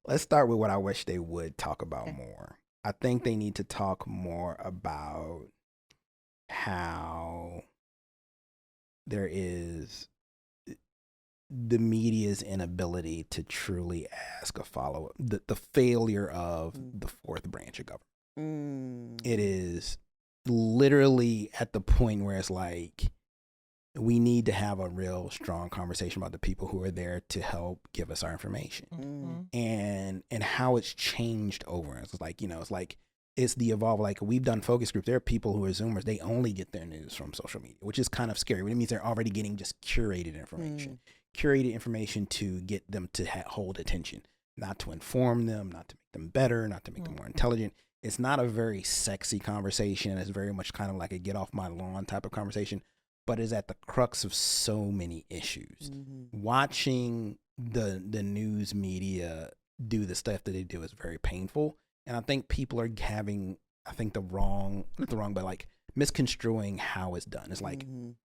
let's start with what I wish they would talk about Okay. more. I think they need to talk more about how there is the media's inability to truly ask a follow-up, the failure of the fourth branch of government. It is literally at the point where it's like, we need to have a real strong conversation about the people who are there to help give us our information and how it's changed over. It's like, it's like, it's the evolve. Like, we've done focus groups. There are people who are Zoomers. They only get their news from social media, which is kind of scary. It means they're already getting just curated information to get them to hold attention, not to inform them, not to make them better, not to make them more intelligent. It's not a very sexy conversation. It's very much kind of like a get off my lawn type of conversation, but is at the crux of so many issues. Watching the news media do the stuff that they do is very painful. And I think people are having, but like misconstruing how it's done. It's like,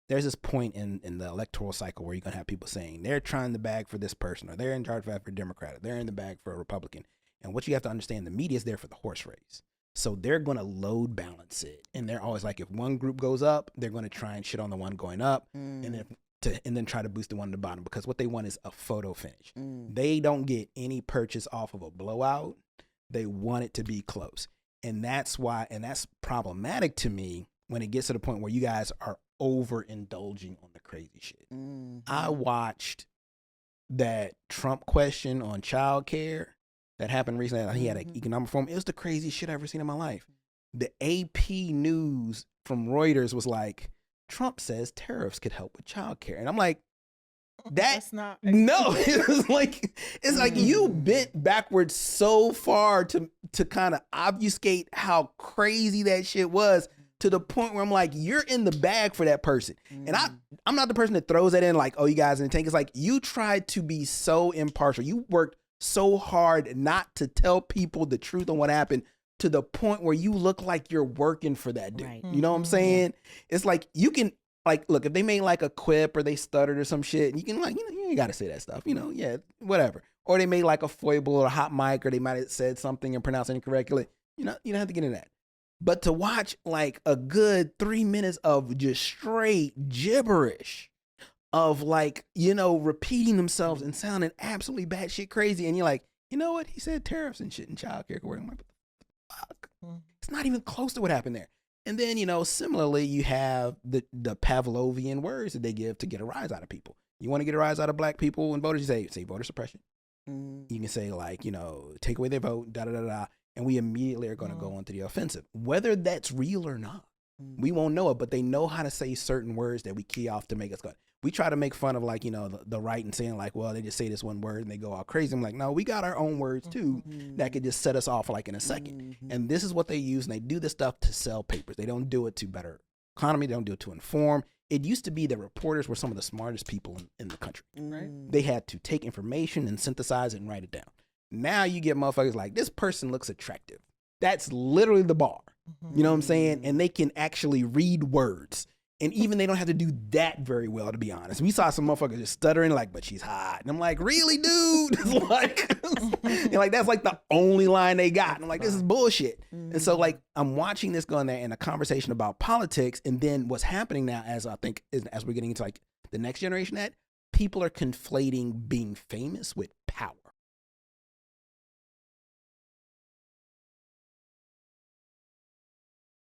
there's this point in the electoral cycle where you're going to have people saying they're trying the bag for this person, or they're in charge for a Democrat, or they're in the bag for a Republican. And what you have to understand, the media is there for the horse race. So they're going to load balance it. And they're always like, if one group goes up, they're going to try and shit on the one going up and then try to boost the one at the bottom, because what they want is a photo finish. They don't get any purchase off of a blowout. They want it to be close. And that's problematic to me when it gets to the point where you guys are overindulging on the crazy shit. I watched that Trump question on childcare that happened recently. He had an economic forum. It was the craziest shit I've ever seen in my life. The AP news from Reuters was like, Trump says tariffs could help with childcare. And I'm like, that's not. No, it's like you bent backwards so far to kind of obfuscate how crazy that shit was, to the point where I'm like, you're in the bag for that person. And I'm not the person that throws that in like, oh, you guys in the tank. It's like, you tried to be so impartial. You worked so hard not to tell people the truth on what happened, to the point where you look like you're working for that dude. Right. You know what I'm saying? It's like, you can, like, look, if they made like a quip or they stuttered or some shit, you can, like, you ain't got to say that stuff, yeah, whatever. Or they made like a foible or a hot mic, or they might have said something and pronounced it incorrectly. You don't have to get into that. But to watch like a good 3 minutes of just straight gibberish of like, repeating themselves and sounding absolutely batshit crazy. And you're like, you know what? He said tariffs and shit and childcare. I'm like, what the fuck? It's not even close to what happened there. And then, similarly, you have the Pavlovian words that they give to get a rise out of people. You want to get a rise out of black people and voters, you say voter suppression. You can say like, take away their vote, da-da-da-da. And we immediately are going to go onto the offensive. Whether that's real or not, we won't know it, but they know how to say certain words that we key off to make us go. We try to make fun of like, the right and saying like, well, they just say this one word and they go all crazy. I'm like, no, we got our own words too that could just set us off like in a second. And this is what they use. And they do this stuff to sell papers. They don't do it to better economy. They don't do it to inform. It used to be that reporters were some of the smartest people in the country. Right? They had to take information and synthesize it and write it down. Now you get motherfuckers like, this person looks attractive. That's literally the bar. You know what I'm saying? And they can actually read words. And even they don't have to do that very well, to be honest. We saw some motherfuckers just stuttering like, but she's hot. And I'm like, really, dude? It's like, and like, that's like the only line they got. And I'm like, this is bullshit. And so like, I'm watching this go in there in a conversation about politics. And then what's happening now, as I think, as we're getting into like the next generation, that people are conflating being famous with power.